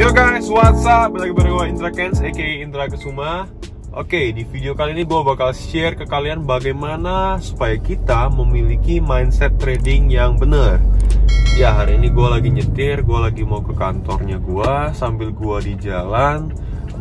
Yo guys, what's up? Balik bareng gue Indra Kens, aka Indra Kesuma. Oke, di video kali ini gue bakal share ke kalian bagaimana supaya kita memiliki mindset trading yang bener. Ya, hari ini gue lagi nyetir, gue lagi mau ke kantornya gue. Sambil gue di jalan,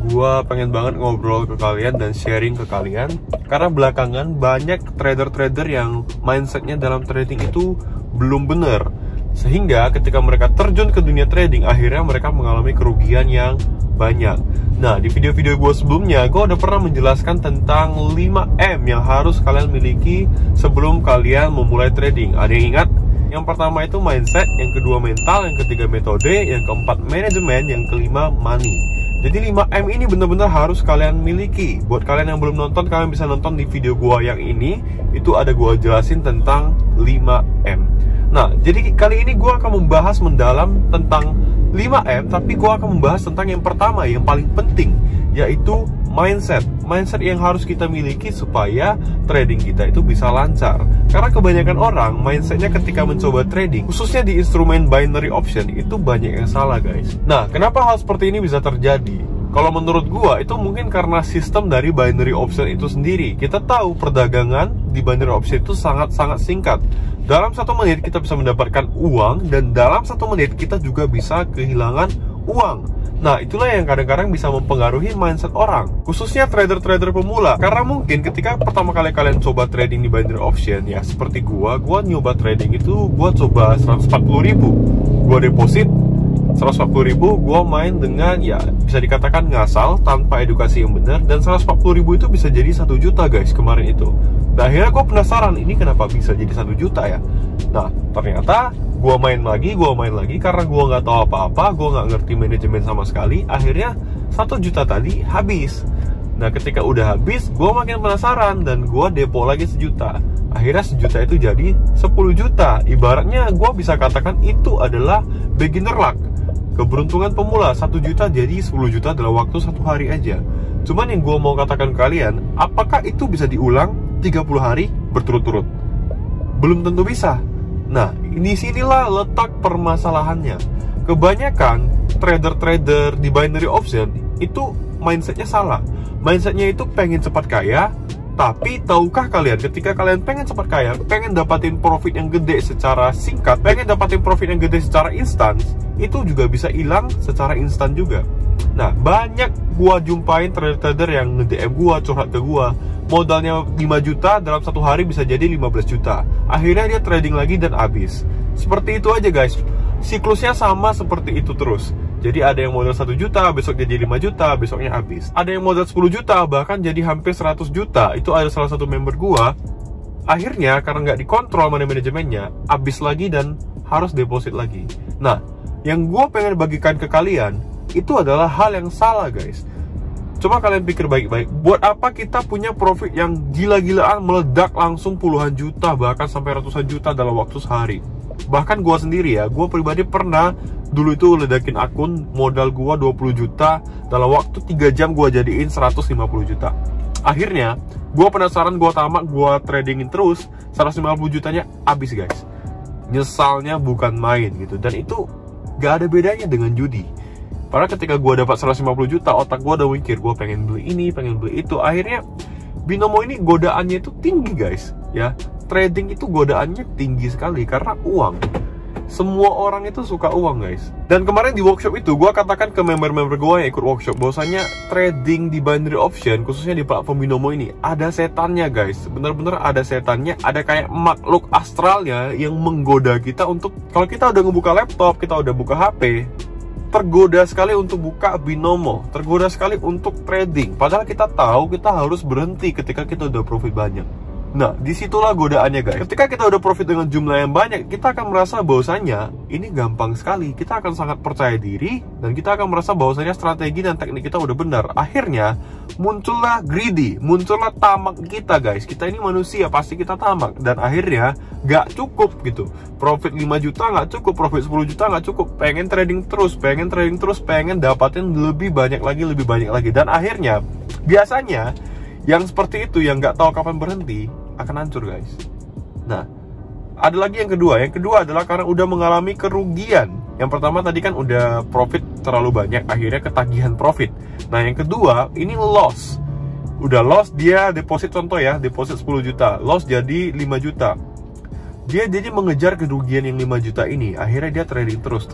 gue pengen banget ngobrol ke kalian dan sharing ke kalian. Karena belakangan banyak trader-trader yang mindsetnya dalam trading itu belum bener, sehingga ketika mereka terjun ke dunia trading, akhirnya mereka mengalami kerugian yang banyak. Nah, di video-video gue sebelumnya, gue udah pernah menjelaskan tentang 5M yang harus kalian miliki sebelum kalian memulai trading. Ada yang ingat? Yang pertama itu mindset, yang kedua mental, yang ketiga metode, yang keempat manajemen, yang kelima money. Jadi 5M ini benar-benar harus kalian miliki. Buat kalian yang belum nonton, kalian bisa nonton di video gue yang ini. Itu ada gue jelasin tentang 5M. Nah, jadi kali ini gue akan membahas mendalam tentang 5M, tapi gue akan membahas tentang yang pertama, yang paling penting, yaitu mindset. Mindset yang harus kita miliki supaya trading kita itu bisa lancar. Karena kebanyakan orang, mindsetnya ketika mencoba trading, khususnya di instrumen binary option, itu banyak yang salah guys. Nah, kenapa hal seperti ini bisa terjadi? Kalau menurut gua, itu mungkin karena sistem dari binary option itu sendiri. Kita tahu perdagangan di binary option itu sangat-sangat singkat. Dalam 1 menit kita bisa mendapatkan uang, dan dalam 1 menit kita juga bisa kehilangan uang. Nah, itulah yang kadang-kadang bisa mempengaruhi mindset orang, khususnya trader-trader pemula. Karena mungkin ketika pertama kali kalian coba trading di binary option, ya seperti gua nyoba trading itu, gua coba 140.000. Gua deposit 140.000, gue main dengan ya bisa dikatakan ngasal, tanpa edukasi yang benar, dan 140.000 itu bisa jadi 1 juta guys kemarin itu. Nah, akhirnya gue penasaran, ini kenapa bisa jadi 1 juta ya? Nah, ternyata gue main lagi karena gue nggak tahu apa-apa, gue nggak ngerti manajemen sama sekali. Akhirnya 1 juta tadi habis. Nah, ketika udah habis, gue makin penasaran dan gue depo lagi 1 juta. Akhirnya 1 juta itu jadi 10 juta. Ibaratnya gue bisa katakan itu adalah beginner luck, keberuntungan pemula. 1 juta jadi 10 juta dalam waktu 1 hari aja. Cuman yang gue mau katakan ke kalian, apakah itu bisa diulang 30 hari berturut-turut? Belum tentu bisa. Nah, di sinilah letak permasalahannya. Kebanyakan trader-trader di binary option itu mindsetnya salah. Mindsetnya itu pengen cepat kaya. Tapi tahukah kalian, ketika kalian pengen cepat kaya, pengen dapatin profit yang gede secara singkat, pengen dapatin profit yang gede secara instan, itu juga bisa hilang secara instan juga. Nah, banyak gua jumpain trader-trader yang nge-DM gua, curhat ke gua, modalnya 5 juta dalam 1 hari bisa jadi 15 juta. Akhirnya dia trading lagi dan habis. Seperti itu aja guys. Siklusnya sama seperti itu terus. Jadi ada yang modal 1 juta, besok jadi 5 juta, besoknya habis. Ada yang modal 10 juta, bahkan jadi hampir 100 juta. Itu ada salah satu member gua. Akhirnya karena nggak dikontrol manajemennya, habis lagi dan harus deposit lagi. Nah, yang gua pengen bagikan ke kalian, itu adalah hal yang salah guys. Coba kalian pikir baik-baik, buat apa kita punya profit yang gila-gilaan meledak langsung puluhan juta, bahkan sampai ratusan juta dalam waktu sehari. Bahkan gue sendiri ya, gue pribadi pernah dulu itu ledakin akun, modal gue 20 juta, dalam waktu 3 jam gue jadiin 150 juta. Akhirnya, gue penasaran, gue tamak, gue tradingin terus, 150 jutanya habis guys. Nyesalnya bukan main gitu, dan itu gak ada bedanya dengan judi. Padahal ketika gue dapat 150 juta, otak gue udah mikir, gue pengen beli ini, pengen beli itu. Akhirnya, binomo ini godaannya itu tinggi guys, ya. Trading itu godaannya tinggi sekali karena uang. Semua orang itu suka uang guys. Dan kemarin di workshop itu gue katakan ke member-member gue yang ikut workshop bahwasanya trading di binary option, khususnya di platform binomo ini, ada setannya guys. Bener-bener ada setannya. Ada kayak makhluk astralnya yang menggoda kita untuk, kalau kita udah ngebuka laptop, kita udah buka HP, tergoda sekali untuk buka binomo, tergoda sekali untuk trading. Padahal kita tahu kita harus berhenti ketika kita udah profit banyak. Nah, disitulah godaannya guys. Ketika kita udah profit dengan jumlah yang banyak, kita akan merasa bahwasanya ini gampang sekali. Kita akan sangat percaya diri, dan kita akan merasa bahwasanya strategi dan teknik kita udah benar. Akhirnya, muncullah greedy, muncullah tamak kita guys. Kita ini manusia, pasti kita tamak. Dan akhirnya, gak cukup gitu. Profit 5 juta gak cukup, profit 10 juta gak cukup. Pengen trading terus, pengen dapatin lebih banyak lagi. Dan akhirnya, biasanya, yang seperti itu, yang nggak tahu kapan berhenti, akan hancur guys. Nah, ada lagi yang kedua. Yang kedua adalah karena udah mengalami kerugian. Yang pertama tadi kan udah profit terlalu banyak, akhirnya ketagihan profit. Nah yang kedua, ini loss. Udah loss, dia deposit, contoh ya, deposit 10 juta, loss jadi 5 juta. Dia jadi mengejar kerugian yang 5 juta ini. Akhirnya dia trading terus.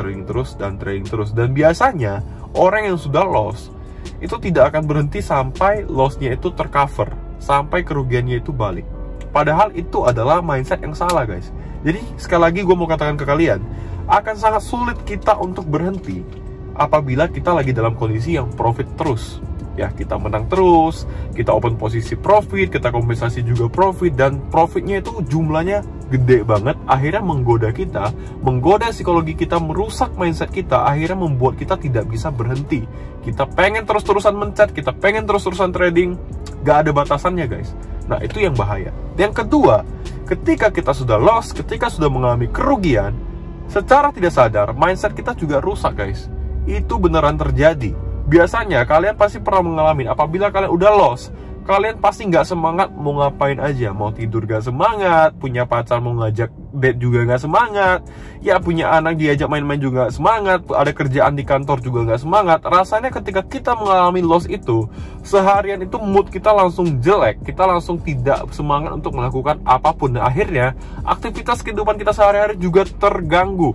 Dan biasanya orang yang sudah loss itu tidak akan berhenti sampai lossnya itu tercover, sampai kerugiannya itu balik. Padahal itu adalah mindset yang salah, guys. Jadi sekali lagi gue mau katakan ke kalian, akan sangat sulit kita untuk berhenti apabila kita lagi dalam kondisi yang profit terus. Ya, kita menang terus, kita open posisi profit, kita kompensasi juga profit, dan profitnya itu jumlahnya gede banget. Akhirnya menggoda kita, menggoda psikologi kita, merusak mindset kita, akhirnya membuat kita tidak bisa berhenti. Kita pengen terus-terusan mencet, kita pengen terus-terusan trading, gak ada batasannya, guys. Nah, itu yang bahaya. Yang kedua, ketika kita sudah loss, ketika sudah mengalami kerugian, secara tidak sadar, mindset kita juga rusak, guys. Itu beneran terjadi. Biasanya kalian pasti pernah mengalami, apabila kalian udah loss, kalian pasti nggak semangat mau ngapain aja. Mau tidur gak semangat, punya pacar mau ngajak date juga nggak semangat, ya punya anak diajak main-main juga nggak semangat, ada kerjaan di kantor juga nggak semangat. Rasanya ketika kita mengalami loss itu, seharian itu mood kita langsung jelek, kita langsung tidak semangat untuk melakukan apapun. Dan akhirnya aktivitas kehidupan kita sehari-hari juga terganggu.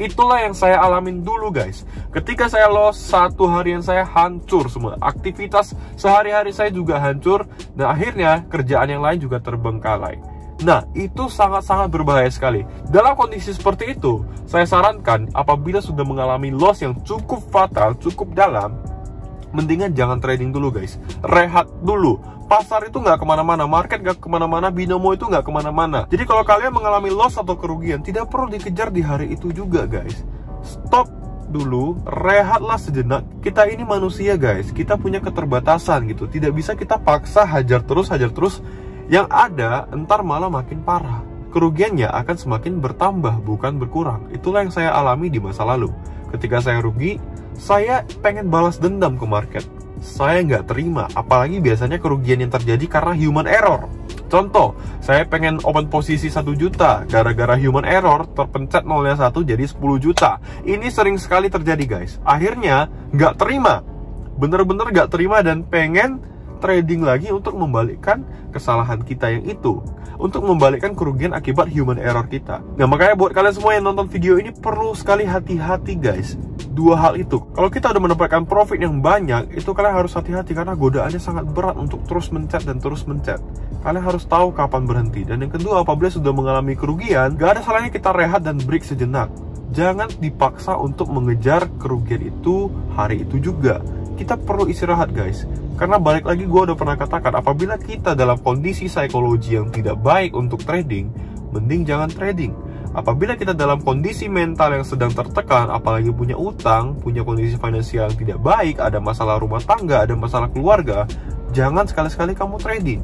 Itulah yang saya alamin dulu, guys. Ketika saya loss, satu harian saya hancur semua. Aktivitas sehari-hari saya juga hancur. Dan akhirnya kerjaan yang lain juga terbengkalai. Nah, itu sangat-sangat berbahaya sekali. Dalam kondisi seperti itu, saya sarankan apabila sudah mengalami loss yang cukup fatal, cukup dalam, mendingan jangan trading dulu, guys. Rehat dulu. Pasar itu nggak kemana-mana, market nggak kemana-mana, binomo itu nggak kemana-mana. Jadi kalau kalian mengalami loss atau kerugian, tidak perlu dikejar di hari itu juga, guys. Stop dulu, rehatlah sejenak. Kita ini manusia, guys. Kita punya keterbatasan gitu. Tidak bisa kita paksa hajar terus. Yang ada, entar malah makin parah. Kerugiannya akan semakin bertambah, bukan berkurang. Itulah yang saya alami di masa lalu. Ketika saya rugi, saya pengen balas dendam ke market. Saya nggak terima, apalagi biasanya kerugian yang terjadi karena human error. Contoh, saya pengen open posisi 1 juta, gara-gara human error terpencet 0-1 jadi 10 juta. Ini sering sekali terjadi, guys. Akhirnya nggak terima, bener-bener nggak terima, dan pengen trading lagi untuk membalikkan kesalahan kita yang itu, untuk membalikkan kerugian akibat human error kita. Nah, makanya buat kalian semua yang nonton video ini perlu sekali hati-hati, guys. Dua hal itu, kalau kita udah mendapatkan profit yang banyak, itu kalian harus hati-hati karena godaannya sangat berat untuk terus mencet dan terus mencet. Kalian harus tahu kapan berhenti. Dan yang kedua, apabila sudah mengalami kerugian, gak ada salahnya kita rehat dan break sejenak. Jangan dipaksa untuk mengejar kerugian itu hari itu juga. Kita perlu istirahat, guys. Karena balik lagi, gue udah pernah katakan, apabila kita dalam kondisi psikologi yang tidak baik untuk trading, mending jangan trading. Apabila kita dalam kondisi mental yang sedang tertekan, apalagi punya utang, punya kondisi finansial yang tidak baik, ada masalah rumah tangga, ada masalah keluarga, jangan sekali-sekali kamu trading.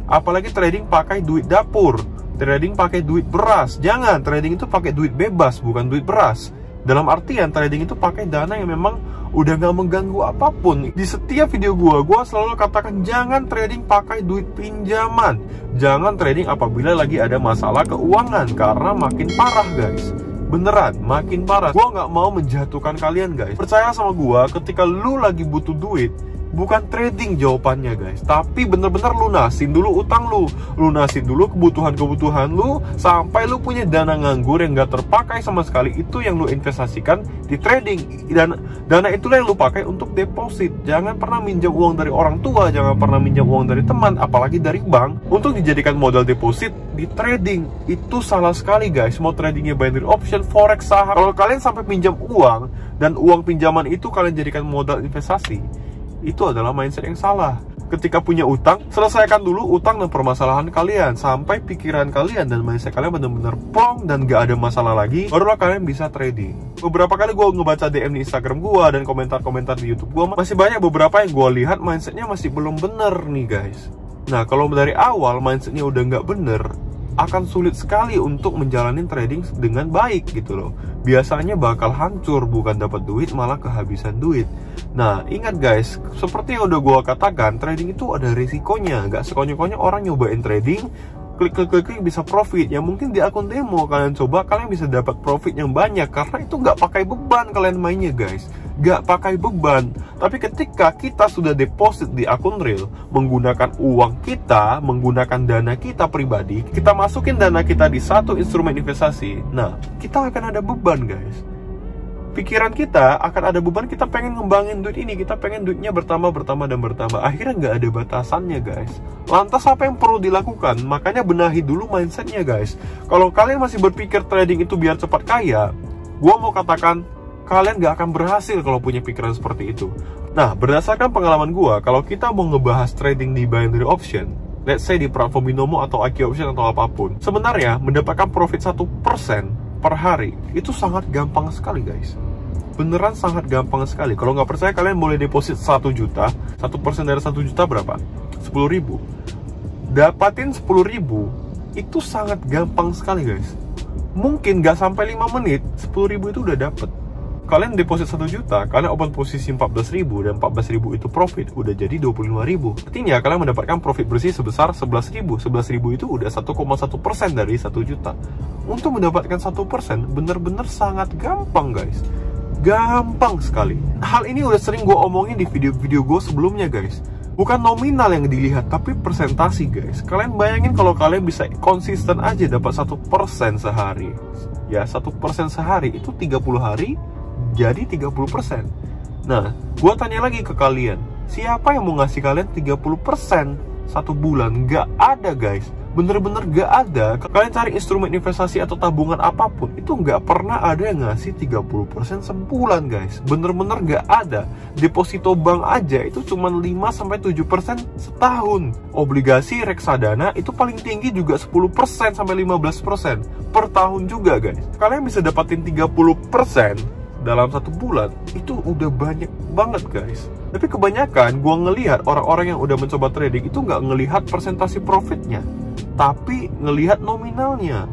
Apalagi trading pakai duit dapur, trading pakai duit beras. Jangan, trading itu pakai duit bebas, bukan duit beras. Dalam artian trading itu pakai dana yang memang udah gak mengganggu apapun. Di setiap video gue selalu katakan jangan trading pakai duit pinjaman. Jangan trading apabila lagi ada masalah keuangan, karena makin parah, guys. Beneran, makin parah. Gue gak mau menjatuhkan kalian, guys. Percaya sama gue, ketika lu lagi butuh duit, bukan trading jawabannya, guys, tapi bener-bener lunasin dulu utang lu, lunasin dulu kebutuhan-kebutuhan lu, sampai lu punya dana nganggur yang gak terpakai sama sekali. Itu yang lu investasikan di trading, dan dana itulah yang lu pakai untuk deposit. Jangan pernah minjam uang dari orang tua, jangan pernah minjam uang dari teman, apalagi dari bank, untuk dijadikan modal deposit di trading. Itu salah sekali, guys. Mau tradingnya binary option, forex, saham, kalau kalian sampai pinjam uang, dan uang pinjaman itu kalian jadikan modal investasi, itu adalah mindset yang salah. Ketika punya utang, selesaikan dulu utang dan permasalahan kalian, sampai pikiran kalian dan mindset kalian benar-benar plong dan gak ada masalah lagi, barulah kalian bisa trading. Beberapa kali gue ngebaca DM di Instagram gue dan komentar-komentar di YouTube gue, masih banyak beberapa yang gue lihat mindsetnya masih belum bener nih, guys. Nah, kalau dari awal mindsetnya udah gak bener, akan sulit sekali untuk menjalani trading dengan baik gitu loh. Biasanya bakal hancur, bukan dapat duit malah kehabisan duit. Nah, ingat guys, seperti yang udah gue katakan, trading itu ada risikonya. Gak sekonyong-konyong orang nyobain trading klik bisa profit. Yang mungkin di akun demo kalian coba, kalian bisa dapat profit yang banyak karena itu nggak pakai beban kalian mainnya guys, nggak pakai beban. Tapi ketika kita sudah deposit di akun real menggunakan uang kita, menggunakan dana kita pribadi, kita masukin dana kita di satu instrumen investasi, nah kita akan ada beban guys. Pikiran kita akan ada beban, kita pengen ngembangin duit ini, kita pengen duitnya bertambah, akhirnya nggak ada batasannya guys. Lantas apa yang perlu dilakukan? Makanya benahi dulu mindsetnya guys. Kalau kalian masih berpikir trading itu biar cepat kaya, gua mau katakan kalian nggak akan berhasil kalau punya pikiran seperti itu. Nah, berdasarkan pengalaman gua, kalau kita mau ngebahas trading di binary option, let's say di platform binomo atau IQ option atau apapun, sebenarnya mendapatkan profit 1% per hari itu sangat gampang sekali guys. Beneran sangat gampang sekali. Kalau nggak percaya, kalian boleh deposit 1 juta. 1% dari 1 juta berapa? 10.000. Dapatin 10.000 itu sangat gampang sekali guys. Mungkin nggak sampai 5 menit 10.000 itu udah dapet. Kalian deposit 1 juta, kalian open posisi 14.000 dan 14.000 itu profit, udah jadi 25.000. Artinya kalian mendapatkan profit bersih sebesar 11.000. 11.000 itu udah 1,1% dari 1 juta. Untuk mendapatkan 1% bener-bener sangat gampang guys. Gampang sekali. Hal ini udah sering gue omongin di video-video gue sebelumnya guys. Bukan nominal yang dilihat, tapi persentasi guys. Kalian bayangin kalau kalian bisa konsisten aja dapat 1% sehari. Ya, 1% sehari itu 30 hari jadi 30%. Nah, gue tanya lagi ke kalian, siapa yang mau ngasih kalian 30% 1 bulan? Gak ada guys. Bener-bener gak ada. Kalian cari instrumen investasi atau tabungan apapun, itu gak pernah ada yang ngasih 30% sebulan guys. Bener-bener gak ada. Deposito bank aja itu cuma 5-7% setahun. Obligasi reksadana itu paling tinggi juga 10% sampai 15% per tahun juga guys. Kalian bisa dapatin 30% dalam 1 bulan, itu udah banyak banget guys. Tapi kebanyakan gue ngelihat orang-orang yang udah mencoba trading itu nggak ngelihat persentasi profitnya, tapi ngelihat nominalnya.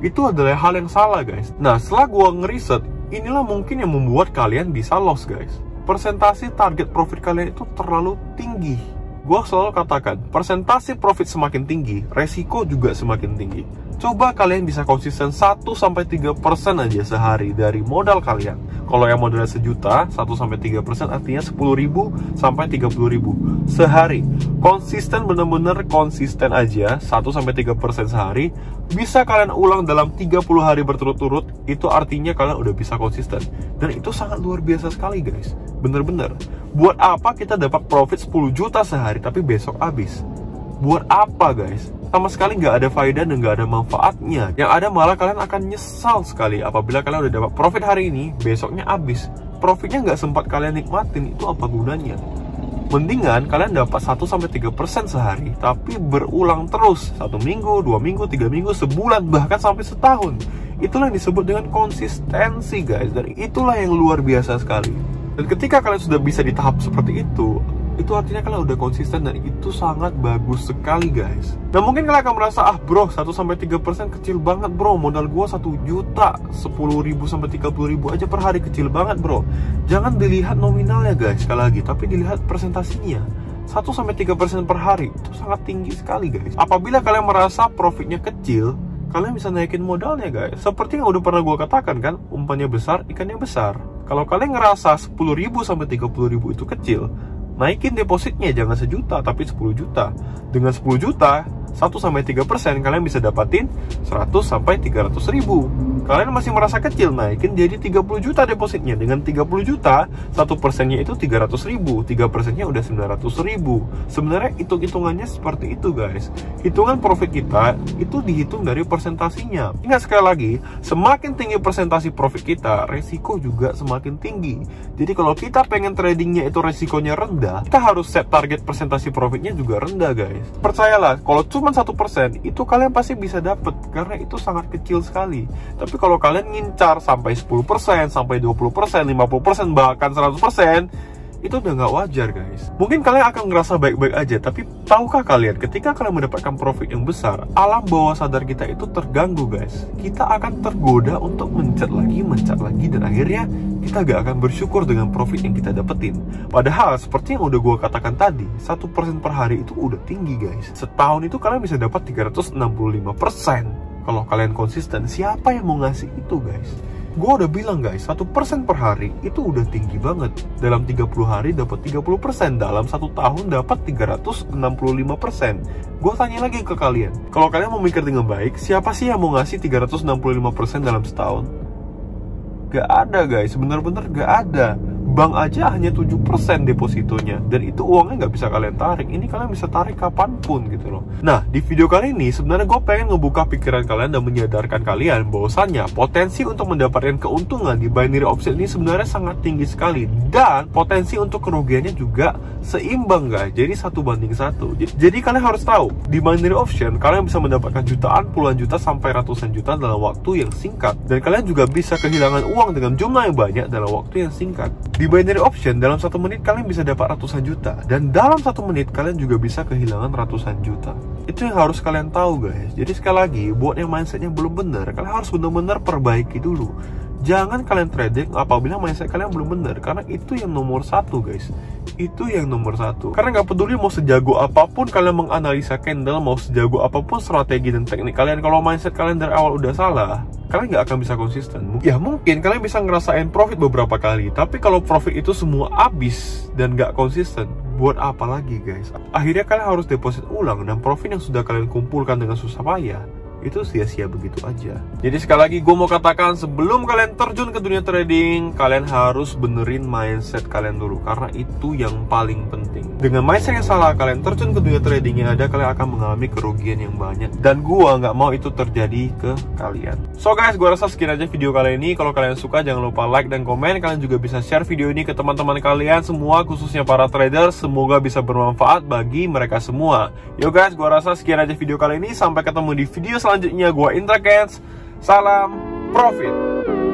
Itu adalah hal yang salah guys. Nah, setelah gue ngeriset, inilah mungkin yang membuat kalian bisa loss guys. Persentasi target profit kalian itu terlalu tinggi. Gue selalu katakan, persentasi profit semakin tinggi, resiko juga semakin tinggi. Coba kalian bisa konsisten 1-3% aja sehari dari modal kalian. Kalau yang modalnya sejuta, 1-3% artinya 10.000 sampai 30.000 sehari. Konsisten, bener-bener konsisten aja 1-3% sehari. Bisa kalian ulang dalam 30 hari berturut-turut, itu artinya kalian udah bisa konsisten. Dan itu sangat luar biasa sekali guys. Bener-bener. Buat apa kita dapat profit 10 juta sehari tapi besok habis? Buat apa guys? Sama sekali nggak ada faedah dan nggak ada manfaatnya. Yang ada malah kalian akan nyesal sekali apabila kalian udah dapat profit hari ini, besoknya habis. Profitnya nggak sempat kalian nikmatin, itu apa gunanya? Mendingan kalian dapat 1-3% sehari, tapi berulang terus 1 minggu, 2 minggu, 3 minggu, sebulan, bahkan sampai setahun. Itulah yang disebut dengan konsistensi guys, dan itulah yang luar biasa sekali. Dan ketika kalian sudah bisa di tahap seperti itu artinya kalian udah konsisten, dan itu sangat bagus sekali guys. Nah, mungkin kalian akan merasa, ah bro, 1-3% kecil banget bro, modal gua 1 juta, 10.000 sampai 30.000 aja per hari, kecil banget bro. Jangan dilihat nominalnya guys, sekali lagi, tapi dilihat presentasinya. 1-3% per hari itu sangat tinggi sekali guys. Apabila kalian merasa profitnya kecil, kalian bisa naikin modalnya guys. Seperti yang udah pernah gue katakan kan, umpannya besar, ikannya besar. Kalau kalian ngerasa 10.000 sampai 30.000 itu kecil, naikin depositnya, jangan sejuta tapi 10 juta. Dengan 10 juta 1-3% kalian bisa dapatin 100-300.000. Kalian masih merasa kecil, naikin jadi 30 juta depositnya. Dengan 30 juta 1%-nya itu 300.000, 3%-nya udah 900.000. Sebenarnya hitung-hitungannya seperti itu guys. Hitungan profit kita itu dihitung dari persentasinya. Ingat sekali lagi, semakin tinggi persentasi profit kita, resiko juga semakin tinggi. Jadi kalau kita pengen tradingnya itu resikonya rendah, kita harus set target persentasi profitnya juga rendah guys. Percayalah, kalau cuma 1% itu kalian pasti bisa dapet, karena itu sangat kecil sekali. Tapi kalau kalian ngincar sampai 10%, sampai 20%, 50%, bahkan 100%, itu udah nggak wajar guys. Mungkin kalian akan ngerasa baik-baik aja, tapi tahukah kalian ketika kalian mendapatkan profit yang besar, alam bawah sadar kita itu terganggu guys. Kita akan tergoda untuk mencet lagi, dan akhirnya kita gak akan bersyukur dengan profit yang kita dapetin. Padahal seperti yang udah gue katakan tadi, 1% per hari itu udah tinggi guys. Setahun itu kalian bisa dapat 365%. Kalau kalian konsisten, siapa yang mau ngasih itu guys? Gue udah bilang guys, 1% per hari itu udah tinggi banget. Dalam 30 hari dapat 30%, dalam 1 tahun dapat 365%. Gue tanya lagi ke kalian, kalau kalian mau mikir dengan baik, siapa sih yang mau ngasih 365% dalam setahun? Gak ada guys, bener-bener gak ada. Bank aja hanya 7% depositonya, dan itu uangnya nggak bisa kalian tarik. Ini kalian bisa tarik kapanpun gitu loh. Nah, di video kali ini sebenarnya gue pengen ngebuka pikiran kalian dan menyadarkan kalian bahwasannya potensi untuk mendapatkan keuntungan di binary option ini sebenarnya sangat tinggi sekali, dan potensi untuk kerugiannya juga seimbang guys. Jadi 1:1. Jadi kalian harus tahu, di binary option kalian bisa mendapatkan jutaan, puluhan juta, sampai ratusan juta dalam waktu yang singkat, dan kalian juga bisa kehilangan uang dengan jumlah yang banyak dalam waktu yang singkat. Di binary option, dalam 1 menit kalian bisa dapat ratusan juta, dan dalam 1 menit kalian juga bisa kehilangan ratusan juta. Itu yang harus kalian tahu guys. Jadi sekali lagi, buat yang mindsetnya belum benar, kalian harus benar-benar perbaiki dulu. Jangan kalian trading apabila mindset kalian belum benar, karena itu yang nomor 1 guys. Itu yang nomor 1. Karena nggak peduli mau sejago apapun kalian menganalisa candle, mau sejago apapun strategi dan teknik kalian, kalau mindset kalian dari awal udah salah, kalian nggak akan bisa konsisten. Ya mungkin kalian bisa ngerasain profit beberapa kali, tapi kalau profit itu semua habis dan nggak konsisten, buat apa lagi guys? Akhirnya kalian harus deposit ulang, dan profit yang sudah kalian kumpulkan dengan susah payah itu sia-sia begitu aja. Jadi sekali lagi gue mau katakan, sebelum kalian terjun ke dunia trading, kalian harus benerin mindset kalian dulu, karena itu yang paling penting. Dengan mindset yang salah, kalian terjun ke dunia trading, yang ada kalian akan mengalami kerugian yang banyak, dan gue nggak mau itu terjadi ke kalian. So guys, gue rasa sekian aja video kali ini. Kalau kalian suka, jangan lupa like dan komen. Kalian juga bisa share video ini ke teman-teman kalian semua, khususnya para trader. Semoga bisa bermanfaat bagi mereka semua. Yo guys, gue rasa sekian aja video kali ini. Sampai ketemu di video selanjutnya. Gue Indra Kens. Salam profit.